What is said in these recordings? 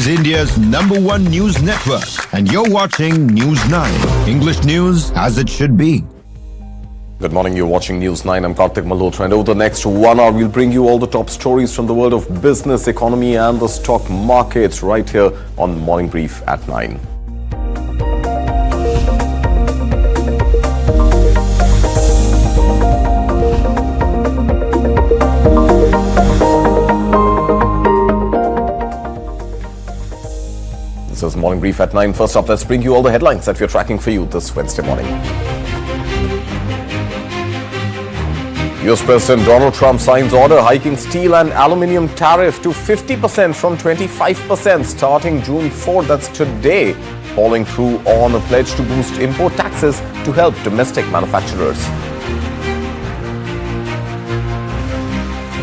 is India's #1 news network, and you're watching News 9. English news as it should be. Good morning, you're watching News 9. I'm Karthik Malhotra, and over the next 1 hour, we'll bring you all the top stories from the world of business, economy, and the stock markets right here on Morning Brief at 9. This is Morning Brief at 9. First up, let's bring you all the headlines that we're tracking for you this Wednesday morning. US President Donald Trump signs order hiking steel and aluminium tariff to 50% from 25% starting June 4. That's today, following through on a pledge to boost import taxes to help domestic manufacturers.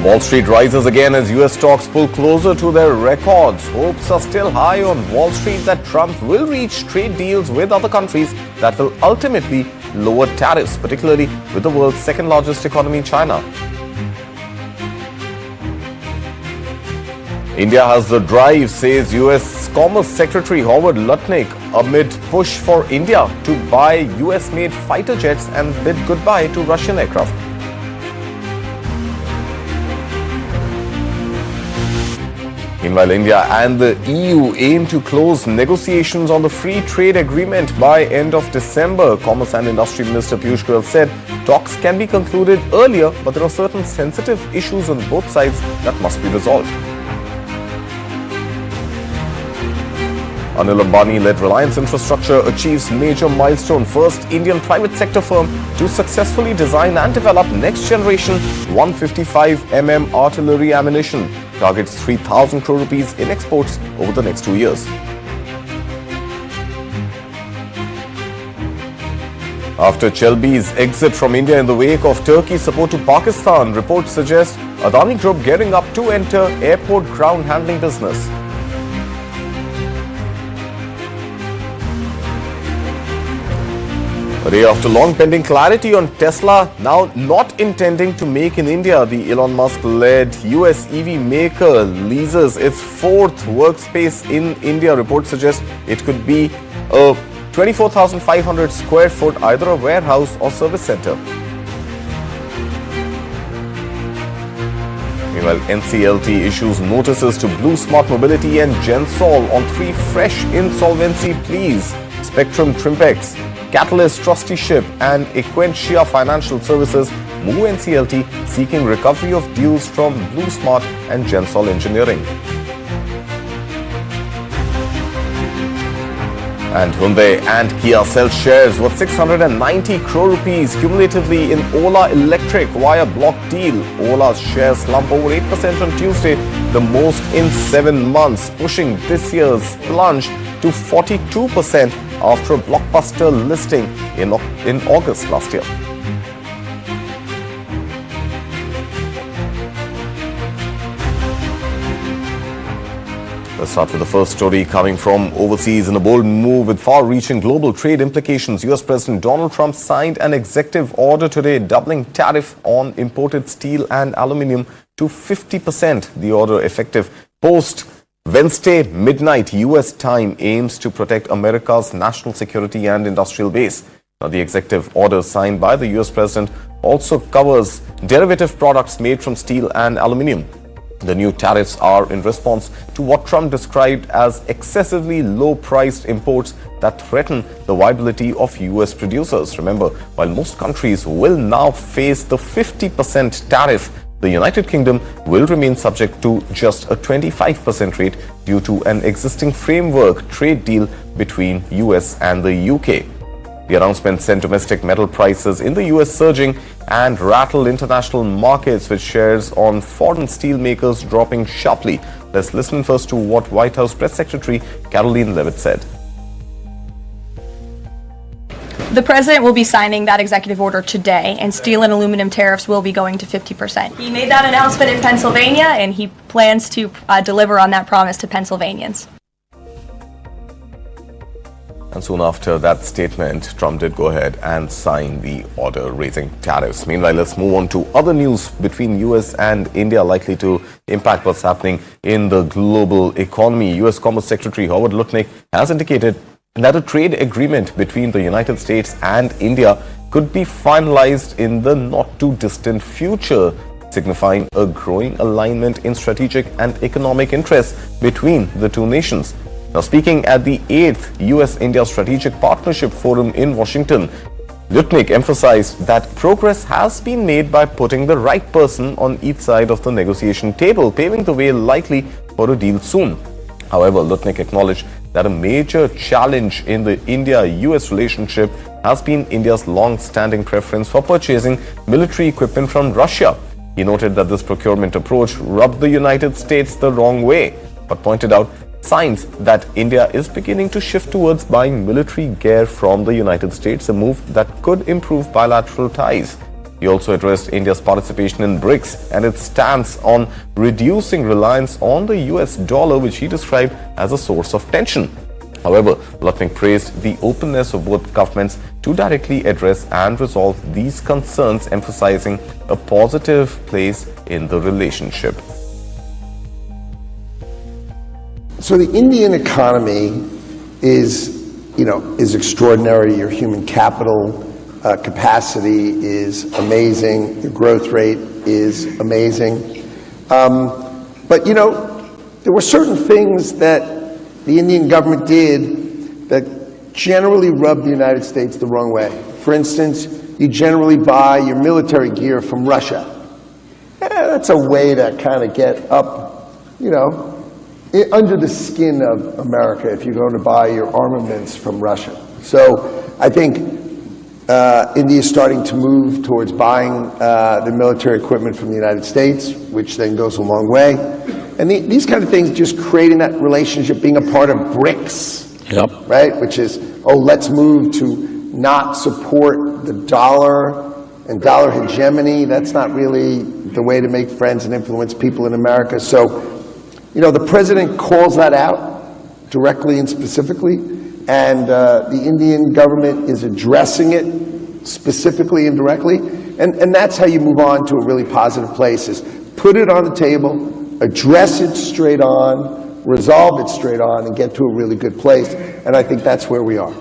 Wall Street rises again as US stocks pull closer to their records. Hopes are still high on Wall Street that Trump will reach trade deals with other countries that will ultimately lower tariffs, particularly with the world's second largest economy, China. India has the drive, says US Commerce Secretary Howard Lutnick, amid push for India to buy US-made fighter jets and bid goodbye to Russian aircraft. Meanwhile, India and the EU aim to close negotiations on the free trade agreement by end of December. Commerce and Industry Minister Piyush Goyal said talks can be concluded earlier, but there are certain sensitive issues on both sides that must be resolved. Anil Adani-led Reliance Infrastructure achieves major milestone. First Indian private sector firm to successfully design and develop next-generation 155mm artillery ammunition. Targets 3,000 crore rupees in exports over the next 2 years. After CELEBI's exit from India in the wake of Turkey's support to Pakistan, reports suggest Adani Group gearing up to enter airport ground handling business. A day after long pending clarity on Tesla now not intending to make in India, the Elon Musk-led US EV maker leases its fourth workspace in India. Reports suggest it could be a 24,500 square foot, either a warehouse or service center. Meanwhile, NCLT issues notices to BLUSMART Mobility and Gensol on 3 fresh insolvency pleas. Spectrum Trimpex, Catalyst Trusteeship and Equentia Financial Services move NCLT seeking recovery of dues from BLUSMART and Gensol Engineering. And Hyundai and Kia sell shares worth 690 crore rupees cumulatively in Ola Electric via block deal. Ola's shares slump over 8% on Tuesday, the most in 7 months, pushing this year's plunge to 42% after a blockbuster listing in August last year. Let's start with the first story coming from overseas. In a bold move with far-reaching global trade implications, US President Donald Trump signed an executive order today doubling tariff on imported steel and aluminium to 50%. The order, effective post Wednesday midnight US time, aims to protect America's national security and industrial base. Now, the executive order signed by the US President also covers derivative products made from steel and aluminium. The new tariffs are in response to what Trump described as excessively low-priced imports that threaten the viability of US producers. Remember, while most countries will now face the 50% tariff, the United Kingdom will remain subject to just a 25% rate due to an existing framework trade deal between US and the UK. The announcement sent domestic metal prices in the US surging and rattled international markets, with shares on foreign steel makers dropping sharply. Let's listen first to what White House Press Secretary Karoline Leavitt said. The president will be signing that executive order today, and steel and aluminum tariffs will be going to 50%. He made that announcement in Pennsylvania, and he plans to deliver on that promise to Pennsylvanians. And soon after that statement, Trump did go ahead and sign the order raising tariffs. Meanwhile, let's move on to other news between US and India likely to impact what's happening in the global economy. US Commerce Secretary Howard Lutnick has indicated that a trade agreement between the United States and India could be finalized in the not too distant future, signifying a growing alignment in strategic and economic interests between the two nations. Now, speaking at the 8th US-India Strategic Partnership Forum in Washington, Lutnick emphasized that progress has been made by putting the right person on each side of the negotiation table, paving the way likely for a deal soon. However, Lutnick acknowledged that a major challenge in the India-US relationship has been India's long-standing preference for purchasing military equipment from Russia. He noted that this procurement approach rubbed the United States the wrong way, but pointed out signs that India is beginning to shift towards buying military gear from the United States, a move that could improve bilateral ties. He also addressed India's participation in BRICS and its stance on reducing reliance on the US dollar, which he described as a source of tension. However, Lutnick praised the openness of both governments to directly address and resolve these concerns, emphasizing a positive place in the relationship. So the Indian economy is extraordinary. Your human capital capacity is amazing. Your growth rate is amazing. But there were certain things that the Indian government did that generally rubbed the United States the wrong way. For instance, you generally buy your military gear from Russia. That's a way to kind of get up, under the skin of America if you're going to buy your armaments from Russia. So I think India is starting to move towards buying the military equipment from the United States, which then goes a long way. And these kind of things, just creating that relationship, being a part of BRICS, Yep. right? Which is, let's move to not support the dollar and dollar hegemony. That's not really the way to make friends and influence people in America. So, the president calls that out directly and specifically, and the Indian government is addressing it specifically and directly, and that's how you move on to a really positive place, is put it on the table, address it straight on, resolve it straight on, and get to a really good place, and I think that's where we are.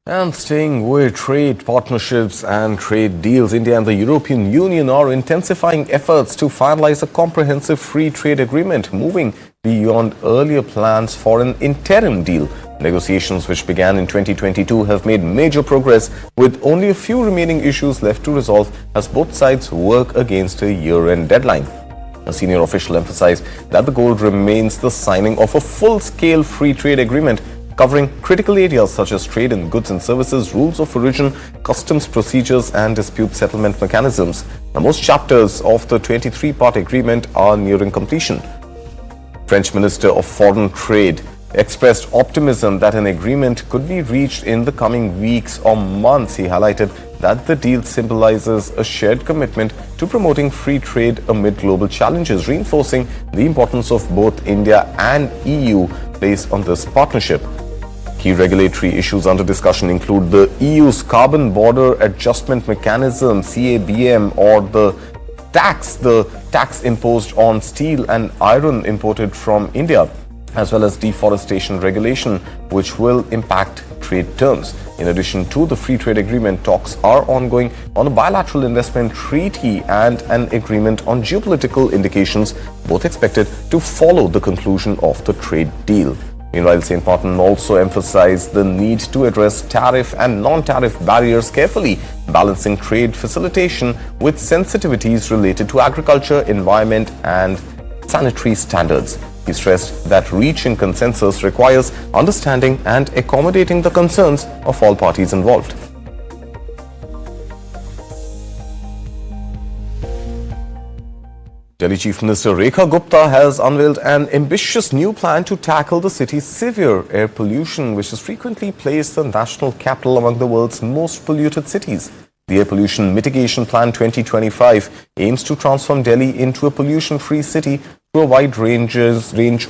And staying with trade partnerships and trade deals, India and the European Union are intensifying efforts to finalize a comprehensive free trade agreement, moving beyond earlier plans for an interim deal. Negotiations, which began in 2022, have made major progress, with only a few remaining issues left to resolve as both sides work against a year-end deadline. A senior official emphasized that the goal remains the signing of a full-scale free trade agreement covering critical areas such as trade in goods and services, rules of origin, customs procedures, and dispute settlement mechanisms. Now, most chapters of the 23-part agreement are nearing completion. French Minister of Foreign Trade expressed optimism that an agreement could be reached in the coming weeks or months. He highlighted that the deal symbolizes a shared commitment to promoting free trade amid global challenges, reinforcing the importance of both India and EU place on this partnership. Key regulatory issues under discussion include the EU's Carbon Border Adjustment Mechanism, CABM, or the tax imposed on steel and iron imported from India, as well as deforestation regulation, which will impact trade terms. In addition to the free trade agreement, talks are ongoing on a bilateral investment treaty and an agreement on geopolitical indications, both expected to follow the conclusion of the trade deal. Meanwhile, St. Martin also emphasized the need to address tariff and non-tariff barriers carefully, balancing trade facilitation with sensitivities related to agriculture, environment, and sanitary standards. He stressed that reaching consensus requires understanding and accommodating the concerns of all parties involved. Delhi Chief Minister Rekha Gupta has unveiled an ambitious new plan to tackle the city's severe air pollution, which has frequently placed the national capital among the world's most polluted cities. The Air Pollution Mitigation Plan 2025 aims to transform Delhi into a pollution-free city through a wide range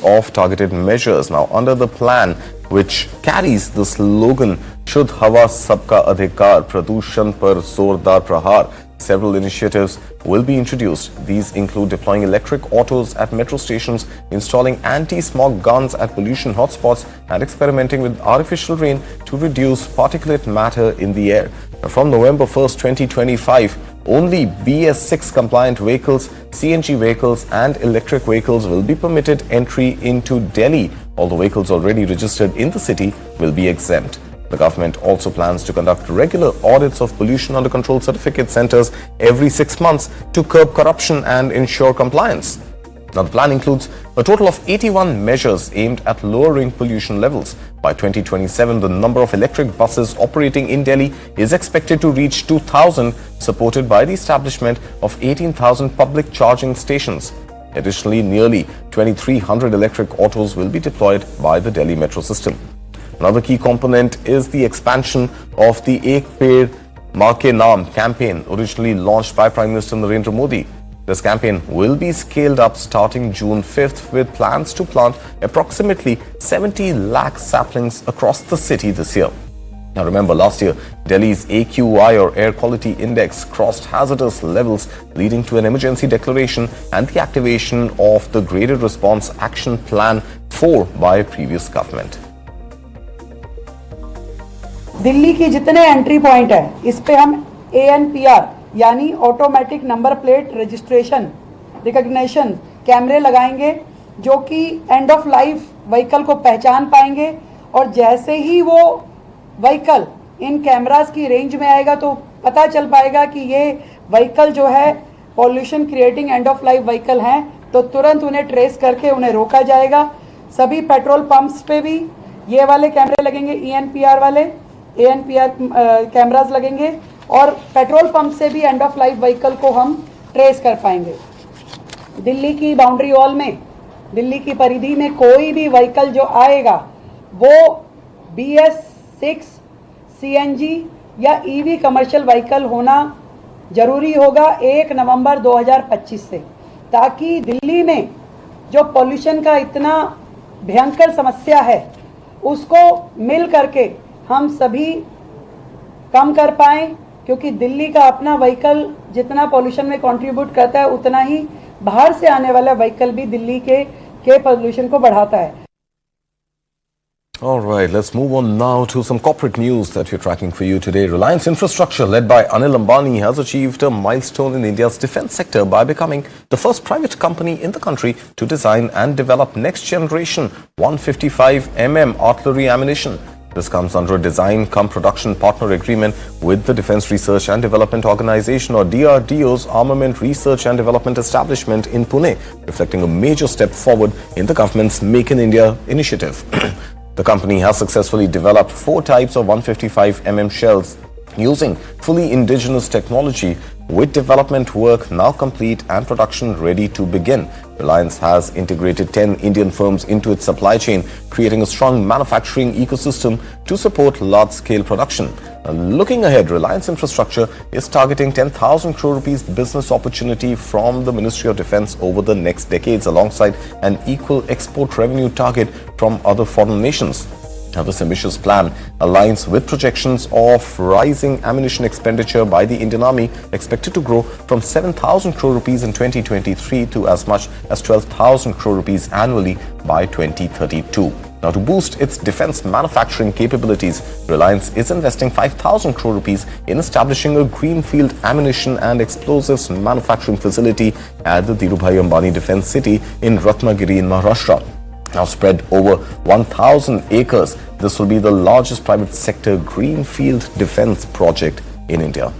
of targeted measures. Now, under the plan, which carries the slogan "Shuddh Hawa Sabka Adhikar, Pradushan Par Zordar Prahar," several initiatives will be introduced. These include deploying electric autos at metro stations, installing anti-smog guns at pollution hotspots, and experimenting with artificial rain to reduce particulate matter in the air. From November 1st, 2025, only BS6 compliant vehicles, CNG vehicles and electric vehicles will be permitted entry into Delhi. All the vehicles already registered in the city will be exempt. The government also plans to conduct regular audits of pollution under control certificate centers every 6 months to curb corruption and ensure compliance. Now, the plan includes a total of 81 measures aimed at lowering pollution levels. By 2027, the number of electric buses operating in Delhi is expected to reach 2,000, supported by the establishment of 18,000 public charging stations. Additionally, nearly 2,300 electric autos will be deployed by the Delhi metro system. Another key component is the expansion of the Ek Ped Maa Ke Naam campaign, originally launched by Prime Minister Narendra Modi. This campaign will be scaled up starting June 5th with plans to plant approximately 70 lakh saplings across the city this year. Now remember, last year, Delhi's AQI or Air Quality Index crossed hazardous levels, leading to an emergency declaration and the activation of the Graded Response Action Plan 4 by previous government. Delhi की जितने entry point है इस पे हम ANPR यानी automatic number plate registration recognition कैमरे लगाएंगे जो कि एंड ऑफ लाइफ व्हीकल को पहचान पाएंगे और जैसे ही वो व्हीकल इन कैमरास की रेंज में आएगा तो पता चल पाएगा कि ये व्हीकल जो है pollution creating end of life vehicle हैं तो तुरंत उन्हें ट्रेस करके उन्हें रोका जाएगा। सभी पेट्रोल पंप्स पे भी ये वाले कैमरे लगेंगे, ENPR वाले ANPR कैमरास लगेंगे और पेट्रोल पंप से भी एंड ऑफ लाइफ व्हीकल को हम ट्रेस कर पाएंगे। दिल्ली की बाउंड्री वॉल में, दिल्ली की परिधि में कोई भी व्हीकल जो आएगा वो BS6 CNG या EV कमर्शियल व्हीकल होना जरूरी होगा 1 नवंबर 2025 से, ताकि दिल्ली में जो पॉल्यूशन का इतना भयंकर समस्या है उसको मिल करके हम सभी कम कर पाएं, क्योंकि दिल्ली का अपना व्हीकल जितना पॉल्यूशन में कंट्रीब्यूट करता है उतना ही बाहर से आने वाला व्हीकल भी दिल्ली के पॉल्यूशन को बढ़ाता है। All right, let's move on now to some corporate news that we're tracking for you today. Reliance Infrastructure, led by Anil Ambani, has achieved a milestone in India's defense sector by becoming the first private company in the country to design and develop next-generation 155mm artillery ammunition. This comes under a design-cum-production partner agreement with the Defence Research and Development Organisation, or DRDO's Armament Research and Development Establishment in Pune, reflecting a major step forward in the government's Make in India initiative. The company has successfully developed 4 types of 155mm shells using fully indigenous technology, with development work now complete and production ready to begin. Reliance has integrated 10 Indian firms into its supply chain, creating a strong manufacturing ecosystem to support large-scale production. Looking ahead, Reliance Infrastructure is targeting 10,000 crore rupees business opportunity from the Ministry of Defence over the next decades, alongside an equal export revenue target from other foreign nations. Now, this ambitious plan aligns with projections of rising ammunition expenditure by the Indian Army, expected to grow from 7,000 crore rupees in 2023 to as much as 12,000 crore rupees annually by 2032. Now, to boost its defense manufacturing capabilities, Reliance is investing 5,000 crore rupees in establishing a greenfield ammunition and explosives manufacturing facility at the Dhirubhai Ambani Defence City in Ratnagiri in Maharashtra. Now spread over 1,000 acres, this will be the largest private sector greenfield defense project in India.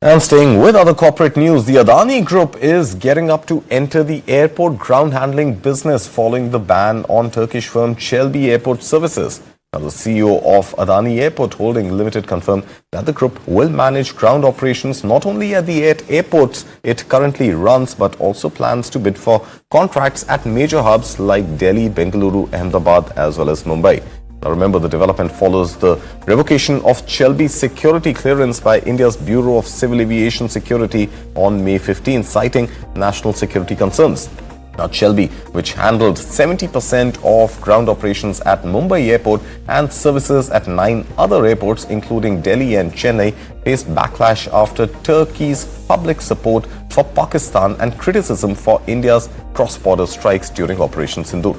And staying with other corporate news, the Adani Group is gearing up to enter the airport ground handling business following the ban on Turkish firm CELEBI Airport Services. Now, the CEO of Adani Airport Holding Limited confirmed that the group will manage ground operations not only at the 8 airports it currently runs, but also plans to bid for contracts at major hubs like Delhi, Bengaluru, Ahmedabad as well as Mumbai. Now remember, the development follows the revocation of CELEBI security clearance by India's Bureau of Civil Aviation Security on May 15, citing national security concerns. Now, CELEBI, which handled 70% of ground operations at Mumbai airport and services at 9 other airports, including Delhi and Chennai, faced backlash after Turkey's public support for Pakistan and criticism for India's cross-border strikes during Operation Sindoor.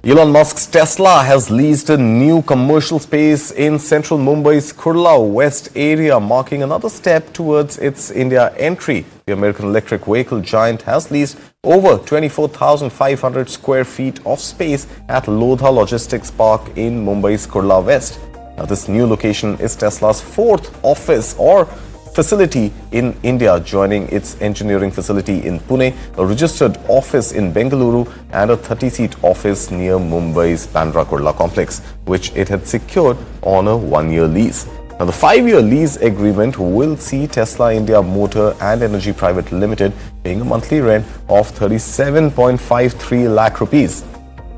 Elon Musk's Tesla has leased a new commercial space in central Mumbai's Kurla West area, marking another step towards its India entry. The American electric vehicle giant has leased over 24,500 square feet of space at Lodha Logistics Park in Mumbai's Kurla West. Now, this new location is Tesla's 4th office or facility in India, joining its engineering facility in Pune, a registered office in Bengaluru, and a 30-seat office near Mumbai's Bandra Kurla complex, which it had secured on a 1-year lease. Now, the 5-year lease agreement will see Tesla India Motor and Energy Private Limited paying a monthly rent of 37.53 lakh rupees.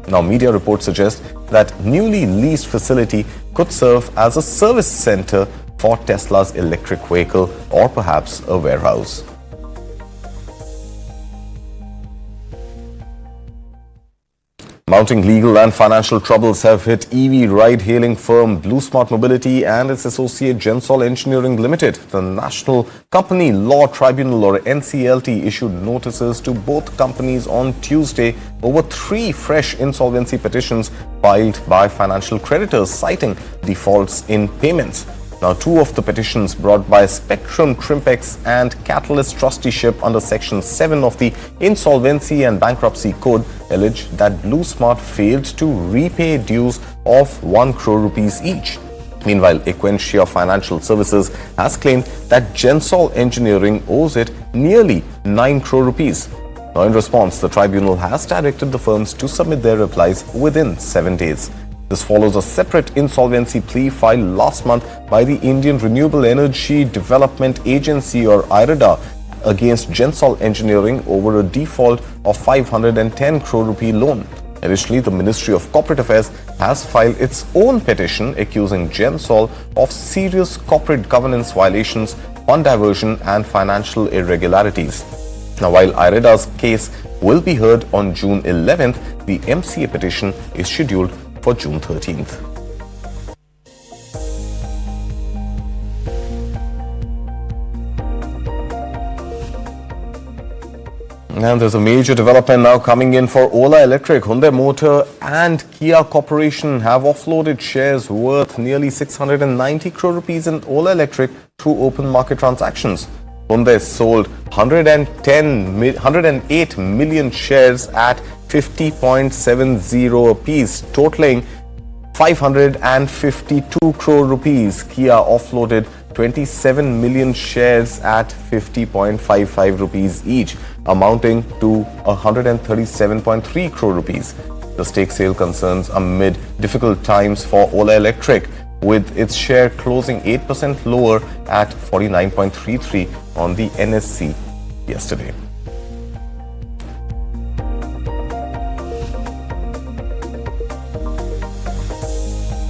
Now, media reports suggest that newly leased facility could serve as a service center for Tesla's electric vehicle or perhaps a warehouse. Mounting legal and financial troubles have hit EV ride-hailing firm BluSmart Mobility and its associate Gensol Engineering Limited. The National Company Law Tribunal or NCLT issued notices to both companies on Tuesday over 3 fresh insolvency petitions filed by financial creditors citing defaults in payments. Now, 2 of the petitions brought by Spectrum, Trimpex and Catalyst Trusteeship under Section 7 of the Insolvency and Bankruptcy Code allege that BluSmart failed to repay dues of 1 crore rupees each. Meanwhile, Equentia Financial Services has claimed that Gensol Engineering owes it nearly 9 crore rupees. Now, in response, the tribunal has directed the firms to submit their replies within 7 days. This follows a separate insolvency plea filed last month by the Indian Renewable Energy Development Agency or IREDA against Gensol Engineering over a default of 510 crore rupee loan. Additionally, the Ministry of Corporate Affairs has filed its own petition accusing Gensol of serious corporate governance violations, fund diversion and financial irregularities. Now, while IREDA's case will be heard on June 11th, the MCA petition is scheduled for June 13th. And there's a major development now coming in for Ola Electric. Hyundai Motor and Kia Corporation have offloaded shares worth nearly 690 crore rupees in Ola Electric through open market transactions. Hyundai sold 108 million shares at 50.70 apiece, totaling 552 crore rupees. Kia offloaded 27 million shares at 50.55 rupees each, amounting to 137.3 crore rupees. The stake sale concerns amid difficult times for Ola Electric, with its share closing 8% lower at 49.33 on the NSE yesterday.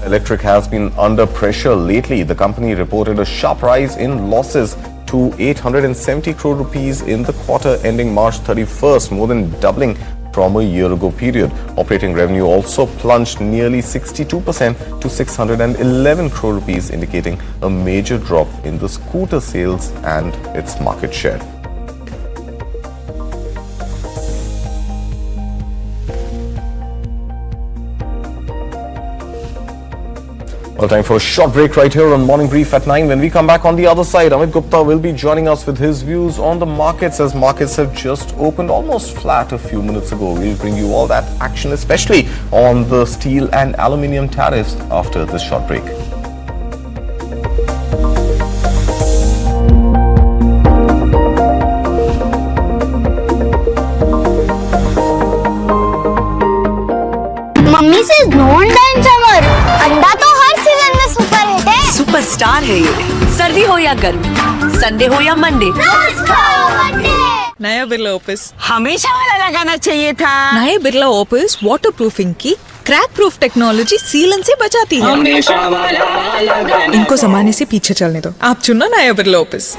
Electric has been under pressure lately. The company reported a sharp rise in losses to 870 crore rupees in the quarter ending March 31st, more than doubling from a year ago period. Operating revenue also plunged nearly 62% to 611 crore rupees, indicating a major drop in the scooter sales and its market share. Well, time for a short break right here on Morning Brief at 9. When we come back on the other side, Amit Gupta will be joining us with his views on the markets, as markets have just opened almost flat a few minutes ago. We'll bring you all that action, especially on the steel and aluminium tariffs after this short break. Mummy से non dine summer अंडा तो हर season में super hit है। Superstar है ये, सर्दी हो या गर्मी, संडे हो या मंडे, रोज खाओ मंडे। नया बिरला ओपिस हमेशा वाला लगाना चाहिए था। नए बिरला ओपिस वाटर प्रूफिंग की क्रैक प्रूफ टेक्नोलॉजी सीलन से बचाती है। हमेशा वाला लगाना। इनको जमाने से पीछे चलने दो, आप चुनो नया Birla office.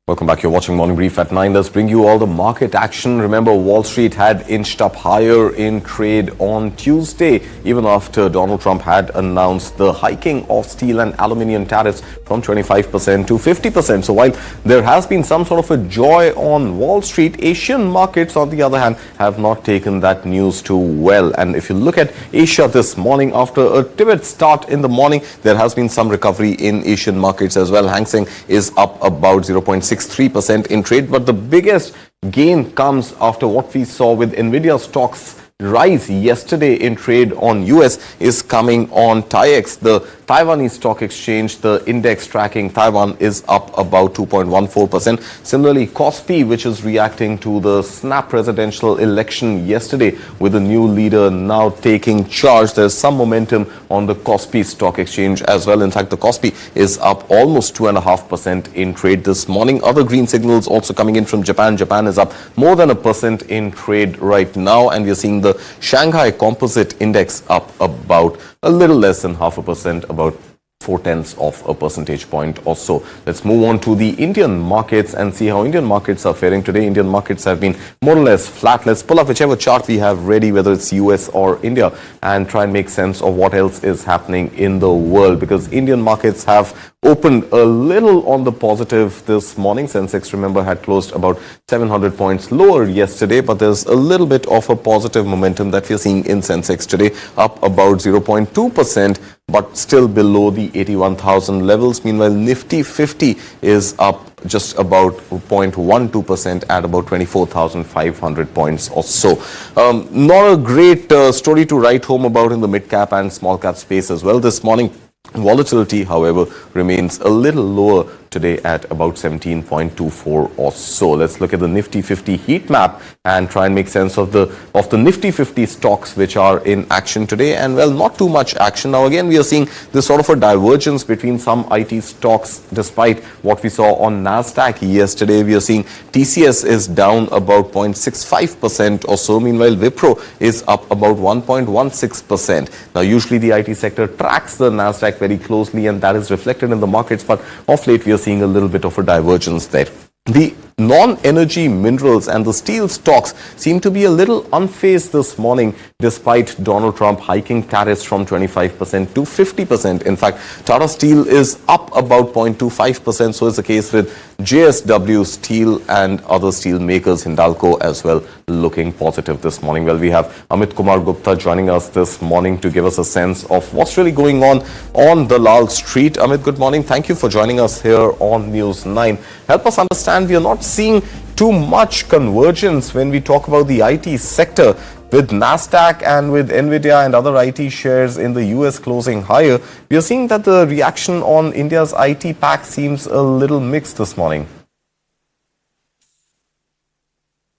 Welcome back. You're watching Morning Brief at 9. Let's bring you all the market action. Remember, Wall Street had inched up higher in trade on Tuesday, even after Donald Trump had announced the hiking of steel and aluminium tariffs from 25% to 50%. So while there has been some sort of a joy on Wall Street, Asian markets, on the other hand, have not taken that news too well. And if you look at Asia this morning, after a timid start in the morning, there has been some recovery in Asian markets as well. Hang Seng is up about 0.63% in trade, but the biggest gain comes after what we saw with Nvidia stocks rise yesterday in trade on US is coming on TAIEX, the Taiwanese stock exchange. The index tracking Taiwan is up about 2.14%. Similarly, KOSPI, which is reacting to the snap presidential election yesterday with a new leader now taking charge. There's some momentum on the KOSPI stock exchange as well. In fact, the KOSPI is up almost 2.5% in trade this morning. Other green signals also coming in from Japan. Japan is up more than 1% in trade right now, and we're seeing the Shanghai Composite Index up about a little less than 0.5%, about 0.4 percentage point or so. Let's move on to the Indian markets and see how Indian markets are faring today. Indian markets have been more or less flat. Let's pull up whichever chart we have ready, whether it's US or India, and try and make sense of what else is happening in the world, because Indian markets have opened a little on the positive this morning. Sensex, remember, had closed about 700 points lower yesterday, but there's a little bit of a positive momentum that we're seeing in Sensex today, up about 0.2%, but still below the 81,000 levels. Meanwhile, Nifty 50 is up just about 0.12% at about 24,500 points or so. Not a great story to write home about in the mid-cap and small-cap space as well this morning. Volatility, however, remains a little lower today at about 17.24 or so. Let's look at the Nifty 50 heat map and try and make sense of the Nifty 50 stocks which are in action today. And well, not too much action. Now again, we are seeing this sort of a divergence between some IT stocks despite what we saw on NASDAQ yesterday. We are seeing TCS is down about 0.65% or so. Meanwhile, Wipro is up about 1.16%. Now usually the IT sector tracks the NASDAQ very closely, and that is reflected in the markets, but of late we are seeing a little bit of a divergence there. The non-energy minerals and the steel stocks seem to be a little unfazed this morning despite Donald Trump hiking tariffs from 25% to 50%. In fact, Tata Steel is up about 0.25%. So is the case with JSW Steel and other steel makers, Hindalco as well, looking positive this morning. Well, we have Amit Kumar Gupta joining us this morning to give us a sense of what's really going on Dalal Street. Amit, good morning. Thank you for joining us here on News 9. Help us understand, we are not seeing too much convergence when we talk about the IT sector, with NASDAQ and with Nvidia and other IT shares in the US closing higher. We are seeing that the reaction on India's IT pack seems a little mixed this morning.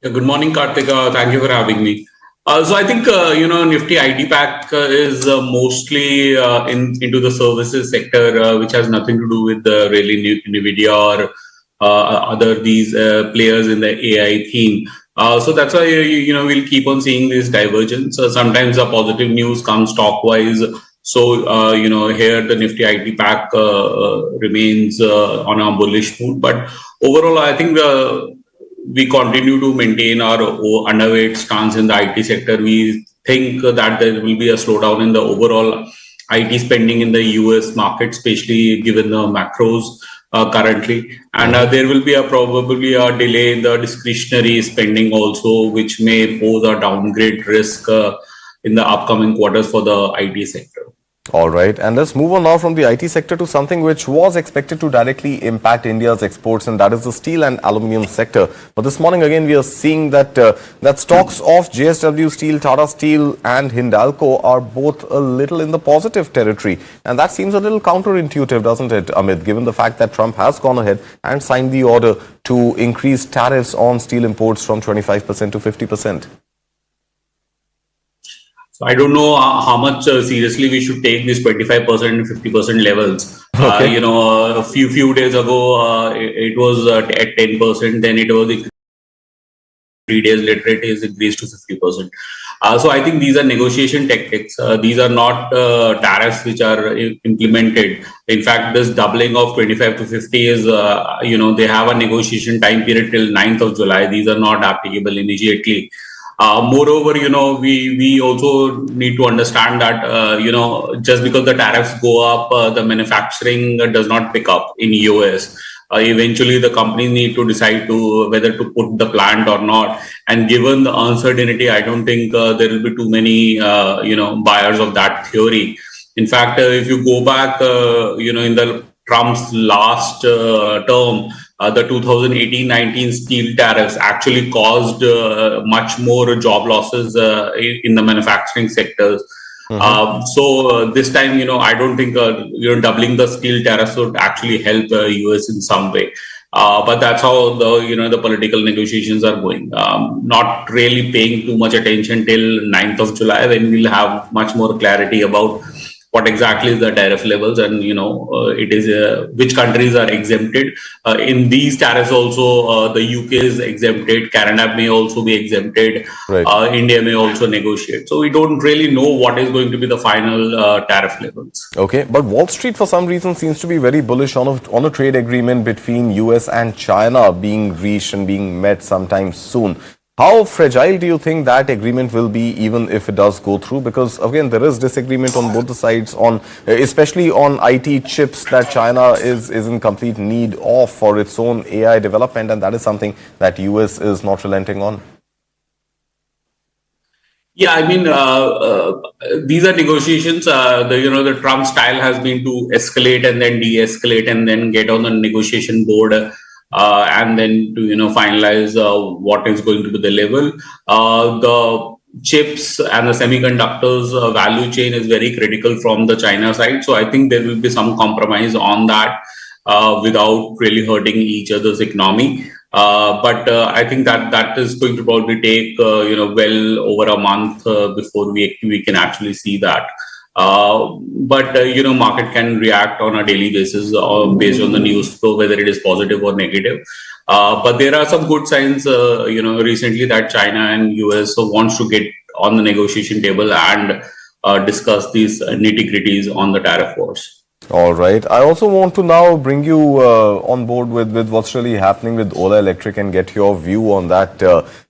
Good morning, Karthika. Thank you for having me. So I think, Nifty IT pack is mostly into the services sector, which has nothing to do with really Nvidia or other these players in the AI theme. So that's why, we'll keep on seeing this divergence. Sometimes the positive news comes stock-wise So, here the Nifty IT pack remains on a bullish mood. But overall, I think we continue to maintain our underweight stance in the IT sector. We think that there will be a slowdown in the overall IT spending in the US market, especially given the macros currently. And there will be probably a delay in the discretionary spending also, which may pose a downgrade risk in the upcoming quarters for the IT sector. All right, and let's move on now from the IT sector to something which was expected to directly impact India's exports, and that is the steel and aluminium sector. But this morning again we are seeing that that stocks of JSW Steel, Tata Steel and Hindalco are both a little in the positive territory, and that seems a little counterintuitive, doesn't it, Amit, given the fact that Trump has gone ahead and signed the order to increase tariffs on steel imports from 25% to 50%. I don't know how much seriously we should take these 25% and 50% levels. Okay. A few days ago, it was at 10%, then it was 3 days later, it is increased to 50%. So I think these are negotiation tactics. These are not tariffs which are implemented. In fact, this doubling of 25 to 50 is, they have a negotiation time period till 9th of July. These are not applicable immediately. Moreover, we also need to understand that, just because the tariffs go up, the manufacturing does not pick up in US. Eventually, the companies need to decide whether to put the plant or not. And given the uncertainty, I don't think there will be too many, buyers of that theory. In fact, if you go back, in the Trump's last term, the 2018-19 steel tariffs actually caused much more job losses in the manufacturing sectors. So this time, I don't think doubling the steel tariffs would actually help the US in some way. But that's how the political negotiations are going. Not really paying too much attention till 9th of July, when we'll have much more clarity about what exactly is the tariff levels, and it is which countries are exempted. In these tariffs also, the UK is exempted, Canada may also be exempted, right. India may also negotiate. So we don't really know what is going to be the final tariff levels. Okay, but Wall Street for some reason seems to be very bullish on a trade agreement between US and China being reached and being met sometime soon. How fragile do you think that agreement will be, even if it does go through? Because again, there is disagreement on both the sides, especially on IT chips that China is in complete need of for its own AI development, and that is something that US is not relenting on. Yeah, I mean, these are negotiations. The Trump style has been to escalate and then de-escalate and then get on the negotiation board. And then to finalize what is going to be the level. The chips and the semiconductors value chain is very critical from the China side. So I think there will be some compromise on that without really hurting each other's economy. But I think that is going to probably take well over a month before we can actually see that. But market can react on a daily basis based on the news flow, whether it is positive or negative. But there are some good signs, recently, that China and US wants to get on the negotiation table and discuss these nitty-gritties on the tariff wars. All right. I also want to now bring you on board with what's really happening with Ola Electric and get your view on that.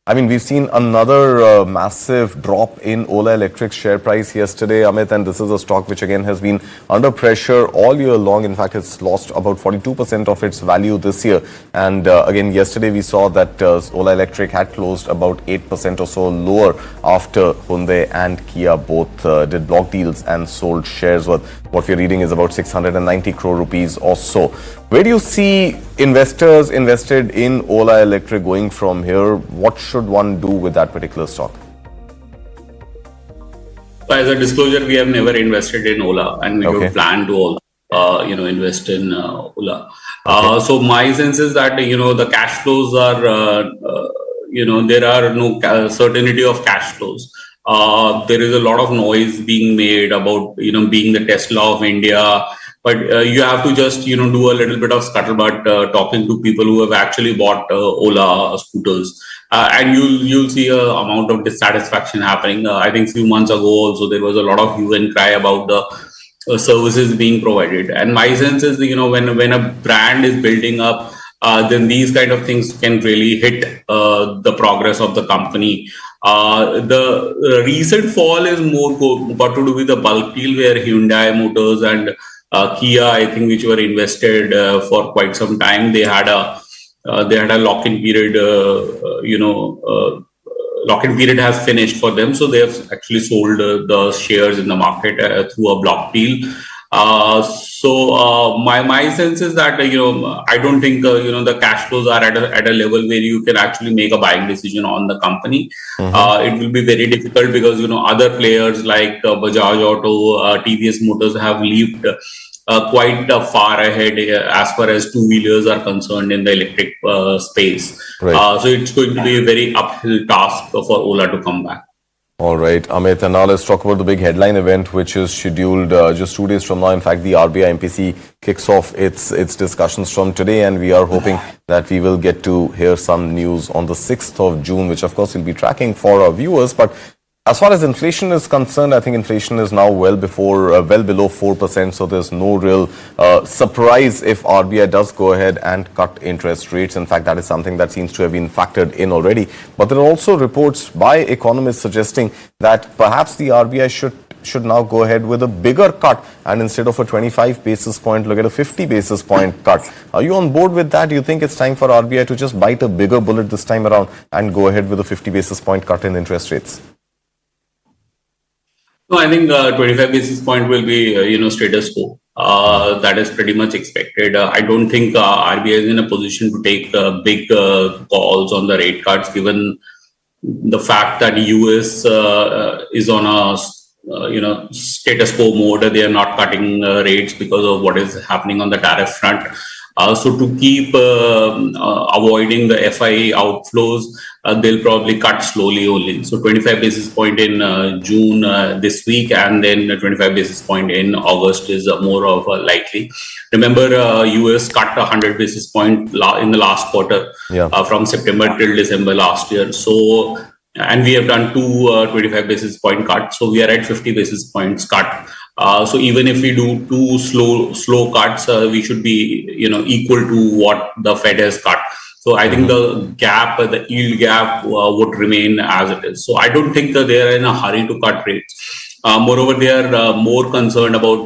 I mean, we've seen another massive drop in Ola Electric's share price yesterday, Amit, and this is a stock which again has been under pressure all year long. In fact, it's lost about 42% of its value this year. And again, yesterday we saw that Ola Electric had closed about 8% or so lower after Hyundai and Kia both did block deals and sold shares worth, what we're reading is about 690 crore rupees or so. Where do you see investors invested in Ola Electric going from here? What should one do with that particular stock? So as a disclosure, we have never invested in Ola, and we don't plan to also, invest in Ola. So my sense is that the cash flows are, there are no certainty of cash flows. There is a lot of noise being made about being the Tesla of India. But you have to just, do a little bit of scuttlebutt, talking to people who have actually bought Ola scooters. and you'll see a amount of dissatisfaction happening. I think few months ago also there was a lot of hue and cry about the services being provided. And my sense is, when a brand is building up, then these kind of things can really hit the progress of the company. The recent fall is more got to do with the bulk deal where Hyundai Motors and Kia, I think, which were invested for quite some time. They had a lock-in period. Lock-in period has finished for them, so they have actually sold the shares in the market through a block deal. So my sense is that I don't think the cash flows are at a level where you can actually make a buying decision on the company. It will be very difficult because other players like Bajaj Auto, TVS Motors have leaped quite far ahead as far as two-wheelers are concerned in the electric space. Right. So it's going to be a very uphill task for Ola to come back. All right, Amit, and now let's talk about the big headline event, which is scheduled just 2 days from now. In fact, the RBI MPC kicks off its discussions from today, and we are hoping that we will get to hear some news on the 6th of June, which of course we'll be tracking for our viewers. But as far as inflation is concerned, I think inflation is now well below 4%. So there's no real surprise if RBI does go ahead and cut interest rates. In fact, that is something that seems to have been factored in already. But there are also reports by economists suggesting that perhaps the RBI should now go ahead with a bigger cut, and instead of a 25 basis point, look at a 50 basis point cut. Are you on board with that? Do you think it's time for RBI to just bite a bigger bullet this time around and go ahead with a 50 basis point cut in interest rates? No, I think 25 basis point will be, status quo. That is pretty much expected. I don't think RBI is in a position to take big calls on the rate cuts, given the fact that US is on a status quo mode. They are not cutting rates because of what is happening on the tariff front. So to keep avoiding the FII outflows, they'll probably cut slowly only. So 25 basis point in June this week, and then 25 basis point in August is more of a likely. Remember, US cut 100 basis point in the last quarter, from September till December last year. So, and we have done two 25 basis point cuts. So we are at 50 basis points cut. So even if we do two slow cuts, we should be equal to what the Fed has cut. So I think the gap, the yield gap, would remain as it is. So I don't think that they are in a hurry to cut rates. Moreover, they are more concerned about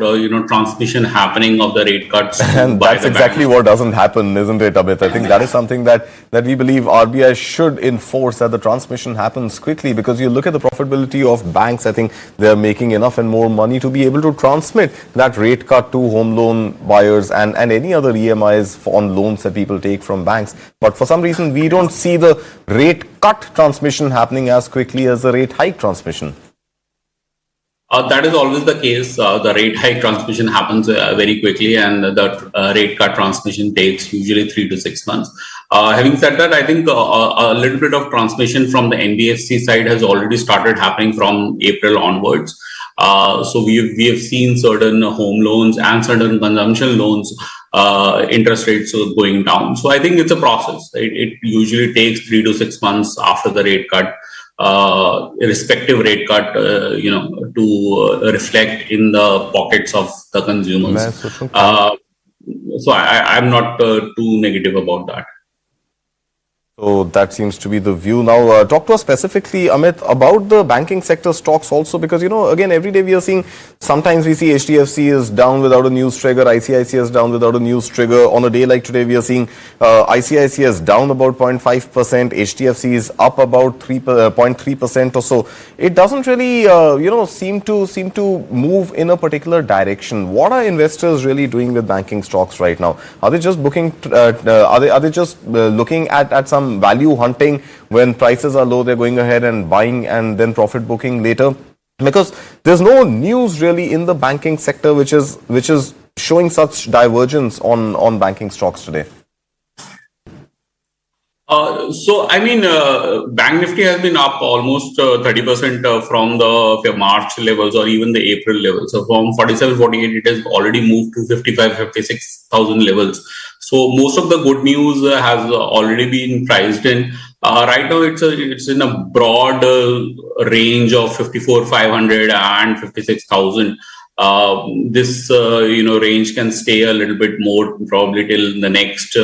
transmission happening of the rate cuts. And that's exactly what doesn't happen, isn't it, Amit? I think that is something that we believe RBI should enforce, that the transmission happens quickly, because you look at the profitability of banks. I think they are making enough and more money to be able to transmit that rate cut to home loan buyers and any other EMIs on loans that people take from banks. But for some reason, we don't see the rate cut transmission happening as quickly as the rate hike transmission. That is always the case. The rate hike transmission happens very quickly, and the rate cut transmission takes usually 3 to 6 months. Having said that, I think a little bit of transmission from the NBFC side has already started happening from April onwards. So we have seen certain home loans and certain consumption loans interest rates going down. So I think it's a process. It usually takes 3 to 6 months after the rate cut. Respective rate cut, to reflect in the pockets of the consumers. So I'm not too negative about that. So that seems to be the view. Now, talk to us specifically, Amit, about the banking sector stocks also, because, again, every day we are seeing, sometimes we see HDFC is down without a news trigger, ICICI is down without a news trigger. On a day like today, we are seeing ICICI is down about 0.5%, HDFC is up about 0.3% or so. It doesn't really, seem to move in a particular direction. What are investors really doing with banking stocks right now? Are they just booking, are they just looking at some value hunting? When prices are low, they're going ahead and buying and then profit booking later, because there's no news really in the banking sector which is showing such divergence on banking stocks today. So I mean, Bank Nifty has been up almost 30% from the March levels or even the April levels. So from 47, 48, it has already moved to 55, 56,000 levels. So most of the good news has already been priced in. Right now, it's in a broad range of 54,500 and 56,000. This range can stay a little bit more probably till the next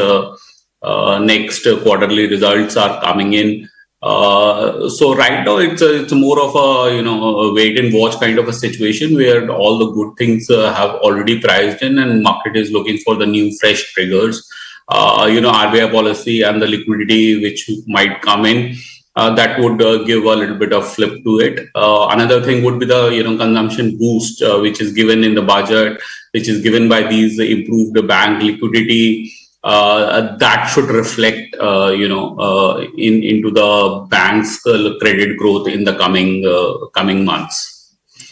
quarterly results are coming in. So right now it's more of a wait and watch kind of a situation where all the good things have already priced in, and market is looking for the new fresh triggers. RBI policy and the liquidity which might come in, that would give a little bit of flip to it. Another thing would be the consumption boost which is given in the budget, which is given by these improved bank liquidity. That should reflect into the bank's credit growth in the coming months.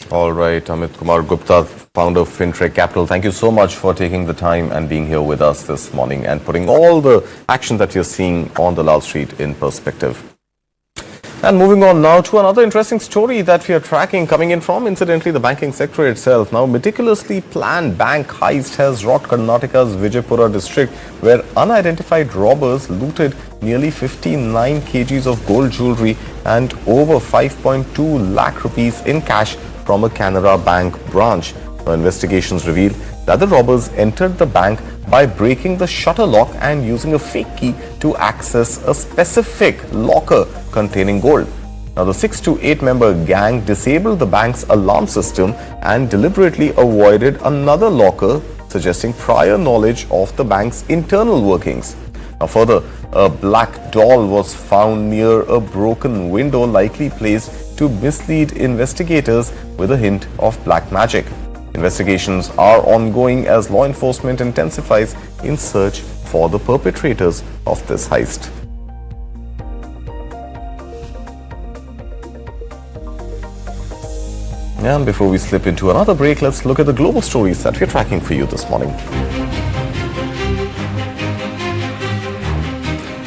All right, Amit. Kumar Gupta, founder of FinTrek Capital, thank you so much for taking the time and being here with us this morning and putting all the action that you're seeing on the Lal Street in perspective. And moving on now to another interesting story that we are tracking coming in from, incidentally, the banking sector itself. Now, meticulously planned bank heist has rocked Karnataka's Vijaypura district, where unidentified robbers looted nearly 59 kgs of gold jewelry and over 5.2 lakh rupees in cash from a Canara Bank branch. Now, investigations reveal that the robbers entered the bank by breaking the shutter lock and using a fake key to access a specific locker containing gold. Now, the 6 to 8 member gang disabled the bank's alarm system and deliberately avoided another locker, suggesting prior knowledge of the bank's internal workings. Now, further, a black doll was found near a broken window, likely placed to mislead investigators with a hint of black magic. Investigations are ongoing as law enforcement intensifies in search for the perpetrators of this heist. And before we slip into another break, let's look at the global stories that we're tracking for you this morning.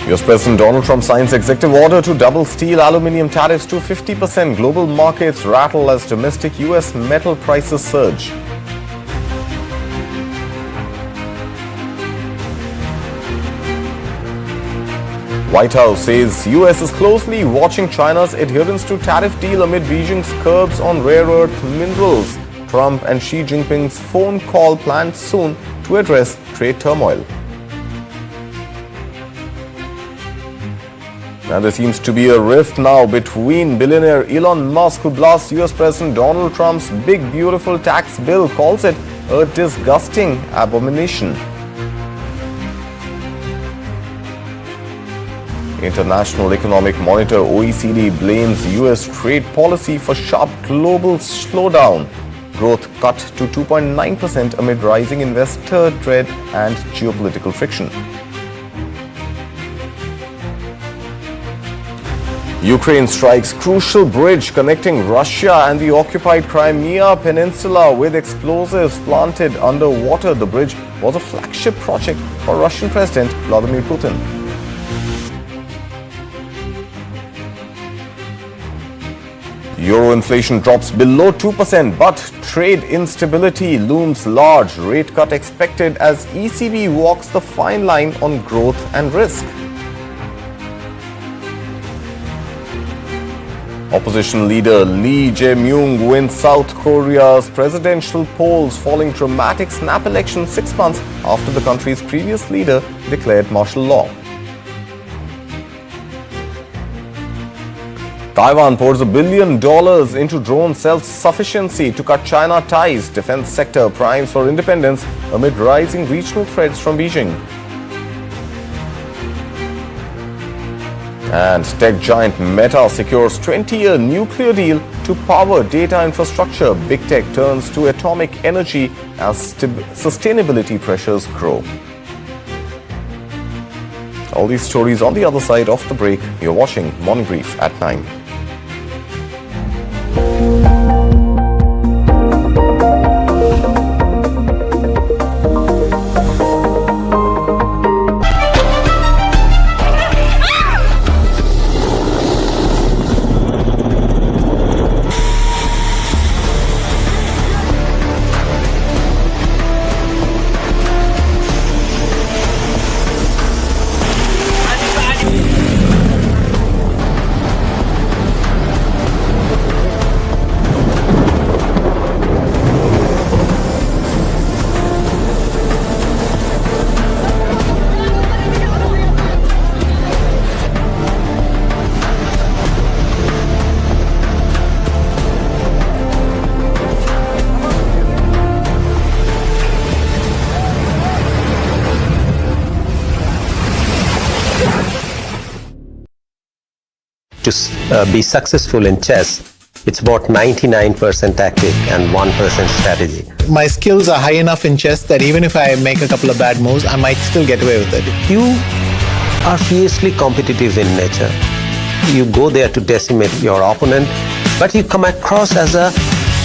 US President Donald Trump signs executive order to double steel aluminium tariffs to 50%. Global markets rattle as domestic US metal prices surge. White House says US is closely watching China's adherence to tariff deal amid Beijing's curbs on rare earth minerals. Trump and Xi Jinping's phone call planned soon to address trade turmoil. And there seems to be a rift now between billionaire Elon Musk, who blasts US President Donald Trump's big beautiful tax bill, calls it a disgusting abomination. International Economic Monitor OECD blames US trade policy for sharp global slowdown. Growth cut to 2.9% amid rising investor dread and geopolitical friction. Ukraine strikes crucial bridge connecting Russia and the occupied Crimea Peninsula with explosives planted underwater. The bridge was a flagship project for Russian President Vladimir Putin. Euro inflation drops below 2%, but trade instability looms large. Rate cut expected as ECB walks the fine line on growth and risk. Opposition leader Lee Jae-myung wins South Korea's presidential polls, following dramatic snap election 6 months after the country's previous leader declared martial law. Taiwan pours $1 billion into drone self-sufficiency to cut China ties. Defense sector primes for independence amid rising regional threats from Beijing. And tech giant Meta secures 20-year nuclear deal to power data infrastructure. Big tech turns to atomic energy as sustainability pressures grow. All these stories on the other side of the break. You're watching Morning Brief at 9. be successful in chess, it's about 99% tactic and 1% strategy. My skills are high enough in chess that even if I make a couple of bad moves, I might still get away with it. You are fiercely competitive in nature. You go there to decimate your opponent, but you come across as a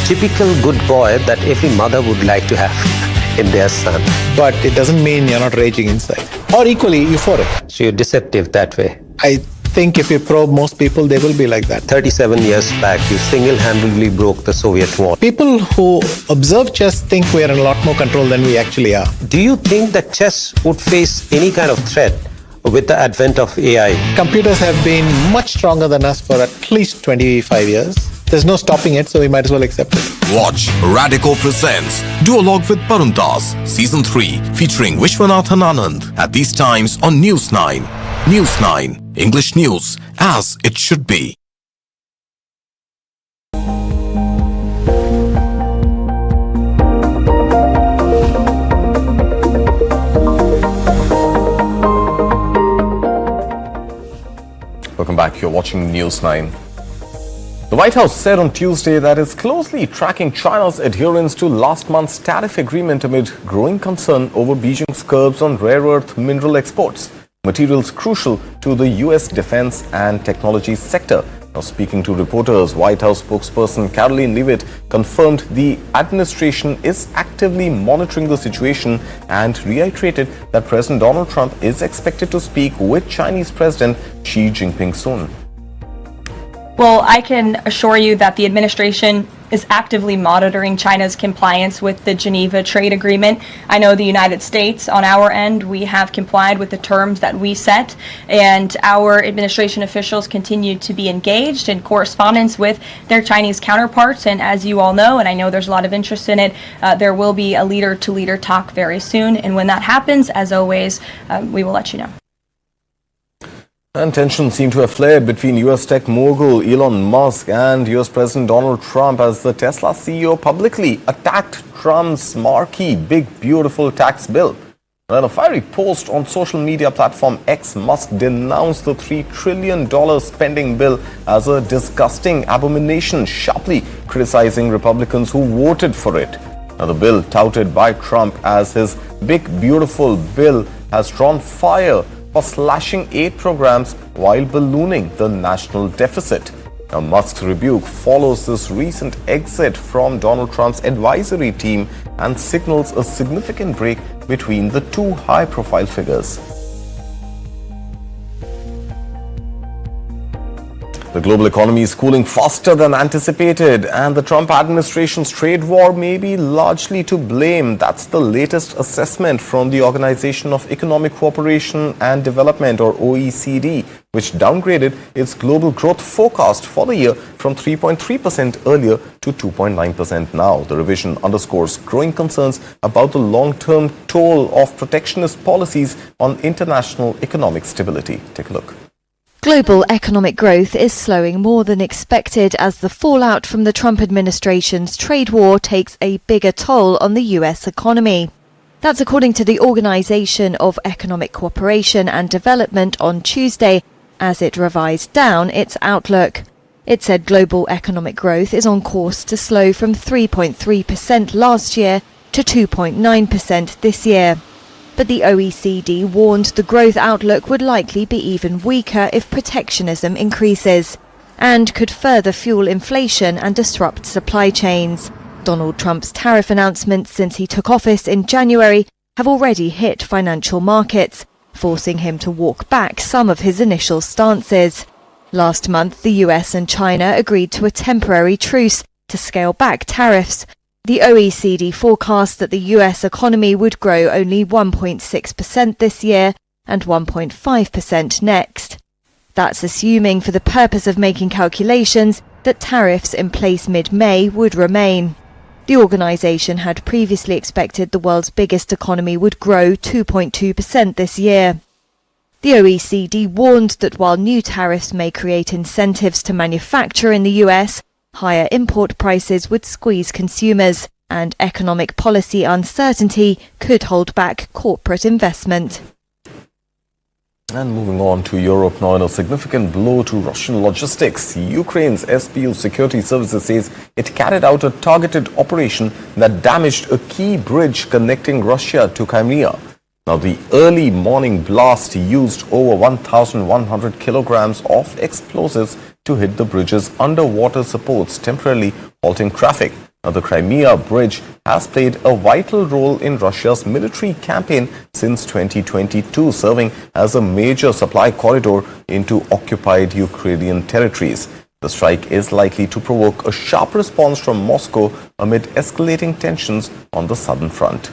typical good boy that every mother would like to have in their son. But it doesn't mean you're not raging inside. Or equally, euphoric. So you're deceptive that way. I think if you probe most people, they will be like that. 37 years back, you single-handedly broke the Soviet war. People who observe chess think we're in a lot more control than we actually are. Do you think that chess would face any kind of threat with the advent of AI? Computers have been much stronger than us for at least 25 years. There's no stopping it, so we might as well accept it. Watch Radico Presents Duologue with Barun Das, Season 3, featuring Vishwanathan Anand at these times on News 9. News 9, English news as it should be. Welcome back. You're watching News 9. The White House said on Tuesday that it's closely tracking China's adherence to last month's tariff agreement amid growing concern over Beijing's curbs on rare earth mineral exports, materials crucial to the U.S. defense and technology sector. Now, speaking to reporters, White House spokesperson Caroline Leavitt confirmed the administration is actively monitoring the situation and reiterated that President Donald Trump is expected to speak with Chinese President Xi Jinping soon. Well, I can assure you that the administration is actively monitoring China's compliance with the Geneva Trade Agreement. I know the United States, on our end, we have complied with the terms that we set, and our administration officials continue to be engaged in correspondence with their Chinese counterparts. And as you all know, and I know there's a lot of interest in it, there will be a leader-to-leader talk very soon. And when that happens, as always, we will let you know. And tensions seem to have flared between US tech mogul Elon Musk and US President Donald Trump as the Tesla CEO publicly attacked Trump's marquee Big Beautiful tax bill. In a fiery post on social media platform X, Musk denounced the $3 trillion spending bill as a disgusting abomination, sharply criticizing Republicans who voted for it. Now, the bill touted by Trump as his Big Beautiful bill has drawn fire for slashing aid programs while ballooning the national deficit. Now, Musk's rebuke follows this recent exit from Donald Trump's advisory team and signals a significant break between the two high-profile figures. The global economy is cooling faster than anticipated, and the Trump administration's trade war may be largely to blame. That's the latest assessment from the Organization of Economic Cooperation and Development, or OECD, which downgraded its global growth forecast for the year from 3.3% earlier to 2.9% now. The revision underscores growing concerns about the long-term toll of protectionist policies on international economic stability. Take a look. Global economic growth is slowing more than expected as the fallout from the Trump administration's trade war takes a bigger toll on the US economy. That's according to the Organization of Economic Cooperation and Development on Tuesday, as it revised down its outlook. It said global economic growth is on course to slow from 3.3% last year to 2.9% this year. But the OECD warned the growth outlook would likely be even weaker if protectionism increases, and could further fuel inflation and disrupt supply chains. Donald Trump's tariff announcements since he took office in January have already hit financial markets, forcing him to walk back some of his initial stances. Last month, the US and China agreed to a temporary truce to scale back tariffs. The OECD forecast that the US economy would grow only 1.6% this year and 1.5% next. That's assuming, for the purpose of making calculations, that tariffs in place mid-May would remain. The organisation had previously expected the world's biggest economy would grow 2.2% this year. The OECD warned that while new tariffs may create incentives to manufacture in the US, higher import prices would squeeze consumers, and economic policy uncertainty could hold back corporate investment. And moving on to Europe now, in a significant blow to Russian logistics, Ukraine's SBU Security Services says it carried out a targeted operation that damaged a key bridge connecting Russia to Crimea. Now, the early morning blast used over 1,100 kilograms of explosives to hit the bridge's underwater supports, temporarily halting traffic. Now, the Crimea bridge has played a vital role in Russia's military campaign since 2022, serving as a major supply corridor into occupied Ukrainian territories. The strike is likely to provoke a sharp response from Moscow amid escalating tensions on the southern front.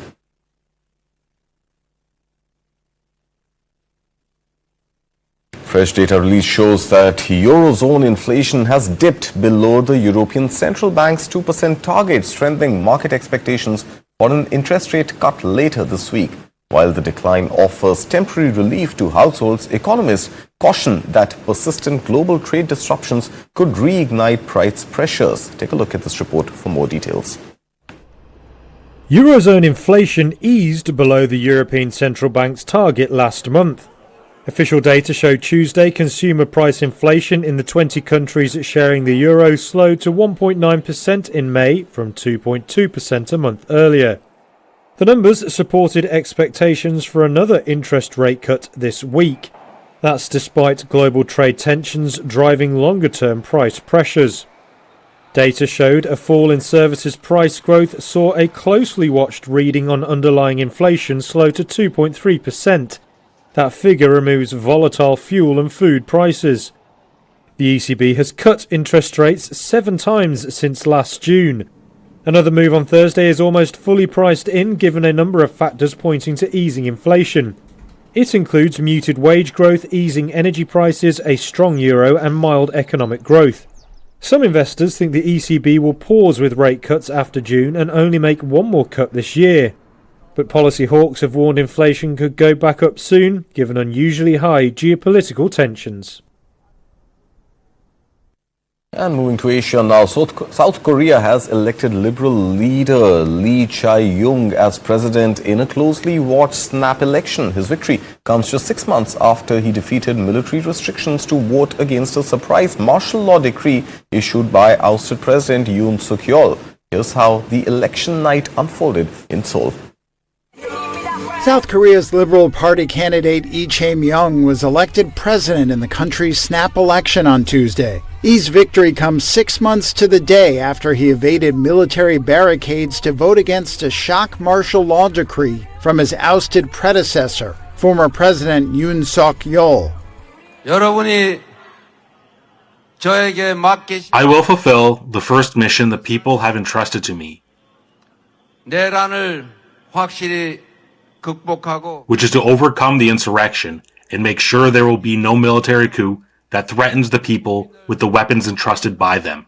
Fresh data release shows that Eurozone inflation has dipped below the European Central Bank's 2% target, strengthening market expectations for an interest rate cut later this week. While the decline offers temporary relief to households, economists caution that persistent global trade disruptions could reignite price pressures. Take a look at this report for more details. Eurozone inflation eased below the European Central Bank's target last month. Official data showed Tuesday consumer price inflation in the 20 countries sharing the euro slowed to 1.9% in May from 2.2% a month earlier. The numbers supported expectations for another interest rate cut this week. That's despite global trade tensions driving longer-term price pressures. Data showed a fall in services price growth saw a closely watched reading on underlying inflation slow to 2.3%. That figure removes volatile fuel and food prices. The ECB has cut interest rates 7 times since last June. Another move on Thursday is almost fully priced in, given a number of factors pointing to easing inflation. It includes muted wage growth, easing energy prices, a strong euro and mild economic growth. Some investors think the ECB will pause with rate cuts after June and only make one more cut this year. But policy hawks have warned inflation could go back up soon, given unusually high geopolitical tensions. And moving to Asia now, South Korea has elected Liberal leader Lee Jae-yong as president in a closely watched snap election. His victory comes just 6 months after he defeated military restrictions to vote against a surprise martial law decree issued by ousted President Yoon Suk-yeol. Here's how the election night unfolded in Seoul. South Korea's Liberal Party candidate Lee Jae-myung was elected president in the country's snap election on Tuesday. Lee's victory comes 6 months to the day after he evaded military barricades to vote against a shock martial law decree from his ousted predecessor, former President Yoon Suk-yeol. I will fulfill the first mission the people have entrusted to me, which is to overcome the insurrection and make sure there will be no military coup that threatens the people with the weapons entrusted by them.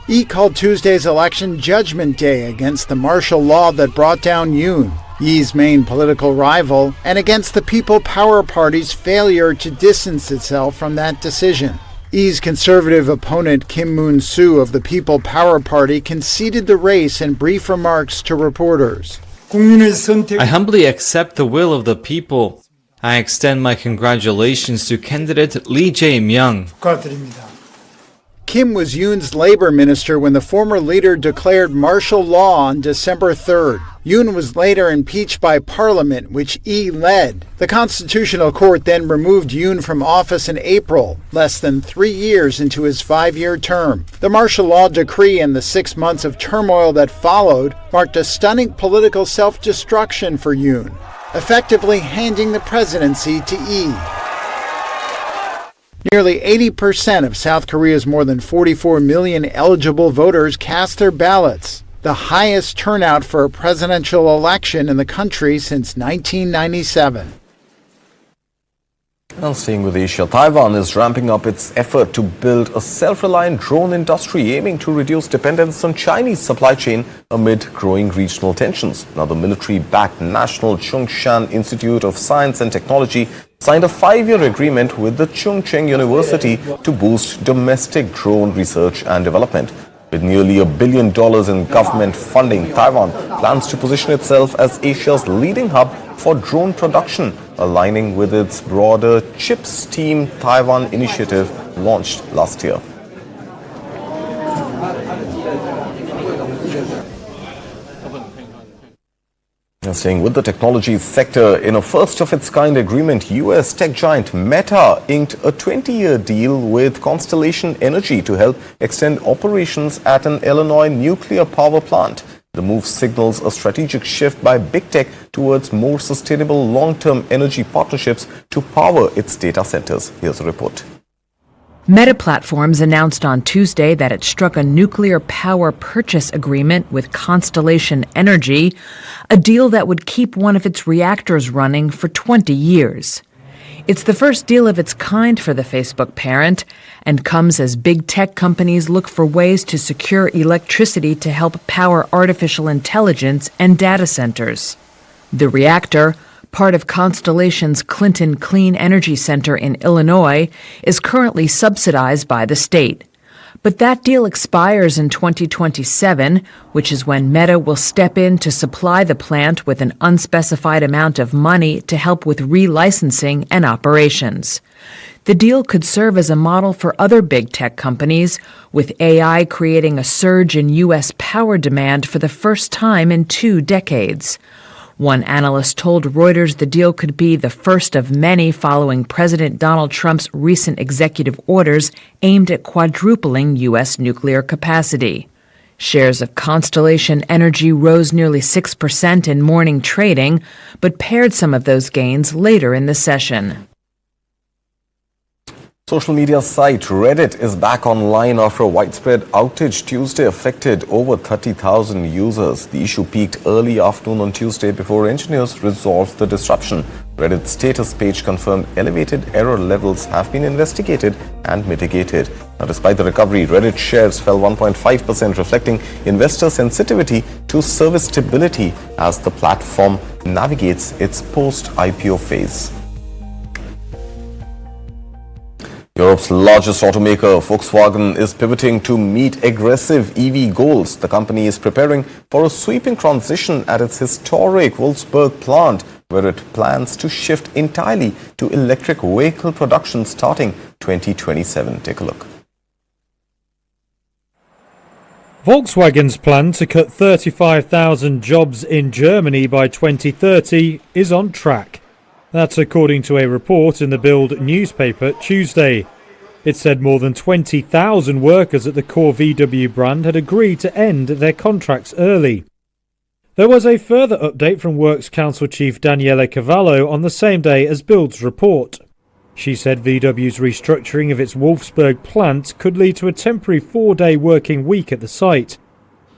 Lee called Tuesday's election Judgment Day against the martial law that brought down Yoon, Lee's main political rival, and against the People Power Party's failure to distance itself from that decision. Lee's conservative opponent Kim Moon-soo of the People Power Party conceded the race in brief remarks to reporters. I humbly accept the will of the people. I extend my congratulations to candidate Lee Jae-myung. Kim was Yoon's labor minister when the former leader declared martial law on December 3rd. Yoon was later impeached by parliament, which Lee led. The Constitutional Court then removed Yoon from office in April, less than 3 years into his 5-year term. The martial law decree and the 6 months of turmoil that followed marked a stunning political self-destruction for Yoon, effectively handing the presidency to Lee. Nearly 80% of South Korea's more than 44 million eligible voters cast their ballots, the highest turnout for a presidential election in the country since 1997. Now staying with Asia, Taiwan is ramping up its effort to build a self-reliant drone industry aiming to reduce dependence on Chinese supply chain amid growing regional tensions. Now the military-backed National Chung-Shan Institute of Science and Technology signed a 5-year agreement with the Chung Cheng University to boost domestic drone research and development. With nearly $1 billion in government funding, Taiwan plans to position itself as Asia's leading hub for drone production, aligning with its broader CHIPS Team Taiwan initiative launched last year. Staying with the technology sector, in a first-of-its-kind agreement, US tech giant Meta inked a 20-year deal with Constellation Energy to help extend operations at an Illinois nuclear power plant. The move signals a strategic shift by big tech towards more sustainable long-term energy partnerships to power its data centers. Here's a report. Meta Platforms announced on Tuesday that it struck a nuclear power purchase agreement with Constellation Energy, a deal that would keep one of its reactors running for 20 years. It's the first deal of its kind for the Facebook parent and comes as big tech companies look for ways to secure electricity to help power artificial intelligence and data centers. The reactor, part of Constellation's Clinton Clean Energy Center in Illinois, is currently subsidized by the state. But that deal expires in 2027, which is when Meta will step in to supply the plant with an unspecified amount of money to help with relicensing and operations. The deal could serve as a model for other big tech companies, with AI creating a surge in U.S. power demand for the first time in 2 decades. One analyst told Reuters the deal could be the first of many following President Donald Trump's recent executive orders aimed at quadrupling U.S. nuclear capacity. Shares of Constellation Energy rose nearly 6% in morning trading, but pared some of those gains later in the session. Social media site Reddit is back online after a widespread outage Tuesday affected over 30,000 users. The issue peaked early afternoon on Tuesday before engineers resolved the disruption. Reddit's status page confirmed elevated error levels have been investigated and mitigated. Now, despite the recovery, Reddit shares fell 1.5%, reflecting investor sensitivity to service stability as the platform navigates its post-IPO phase. Europe's largest automaker, Volkswagen, is pivoting to meet aggressive EV goals. The company is preparing for a sweeping transition at its historic Wolfsburg plant, where it plans to shift entirely to electric vehicle production starting 2027. Take a look. Volkswagen's plan to cut 35,000 jobs in Germany by 2030 is on track. That's according to a report in the Bild newspaper Tuesday. It said more than 20,000 workers at the core VW brand had agreed to end their contracts early. There was a further update from Works Council Chief Daniele Cavallo on the same day as Bild's report. She said VW's restructuring of its Wolfsburg plant could lead to a temporary 4-day working week at the site.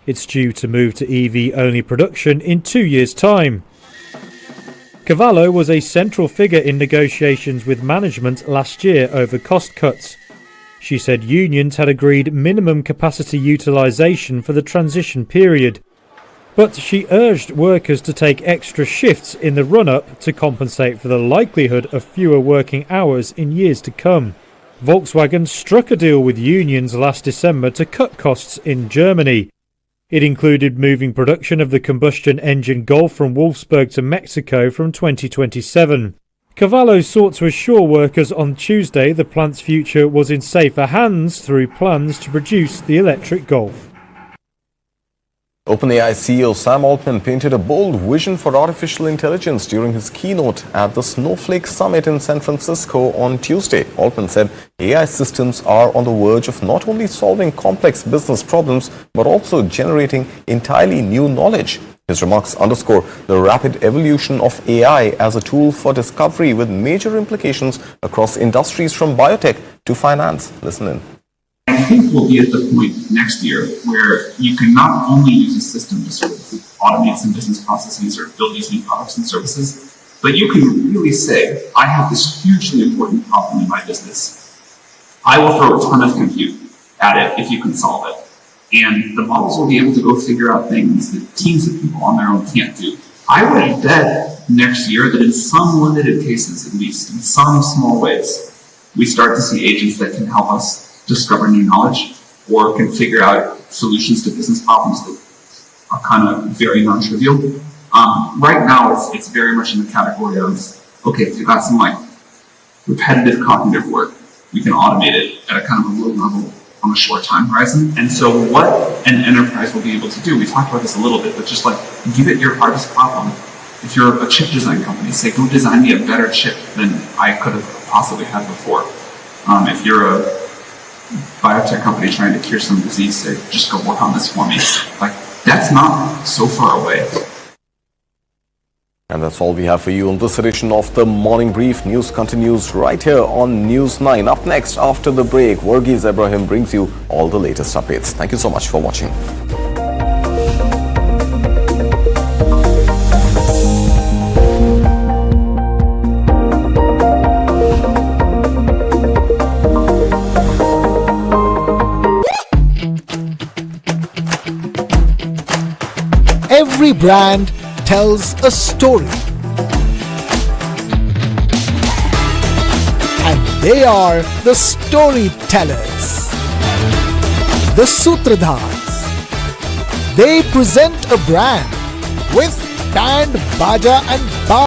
It's due to move to EV-only production in 2 years' time. Cavallo was a central figure in negotiations with management last year over cost cuts. She said unions had agreed minimum capacity utilisation for the transition period. But she urged workers to take extra shifts in the run-up to compensate for the likelihood of fewer working hours in years to come. Volkswagen struck a deal with unions last December to cut costs in Germany. It included moving production of the combustion engine Golf from Wolfsburg to Mexico from 2027. Cavallo sought to assure workers on Tuesday the plant's future was in safer hands through plans to produce the electric Golf. OpenAI CEO Sam Altman painted a bold vision for artificial intelligence during his keynote at the Snowflake Summit in San Francisco on Tuesday. Altman said AI systems are on the verge of not only solving complex business problems, but also generating entirely new knowledge. His remarks underscore the rapid evolution of AI as a tool for discovery with major implications across industries from biotech to finance. Listen in. I think we'll be at the point next year where you can not only use a system to sort of automate some business processes or build these new products and services, but you can really say, I have this hugely important problem in my business. I will throw a ton of compute at it if you can solve it. And the models will be able to go figure out things that teams of people on their own can't do. I would bet next year that in some limited cases, at least, in some small ways, we start to see agents that can help us discover new knowledge or can figure out solutions to business problems that are kind of very non-trivial. Right now, it's very much in the category of, okay, if you've got some like repetitive cognitive work, we can automate it at a kind of a low level on a short time horizon. And so what an enterprise will be able to do, we talked about this a little bit, but just like give it your hardest problem. If you're a chip design company, say, go design me a better chip than I could have possibly had before. If you're a biotech company trying to cure some disease, say, just go work on this for me. Like, that's not so far away. And that's all we have for you on this edition of the Morning Brief. News continues right here on News 9. Up next, after the break, Verghese Ibrahim brings you all the latest updates. Thank you so much for watching. Every brand tells a story. And they are the storytellers, the Sutradhars. They present a brand with band, baja and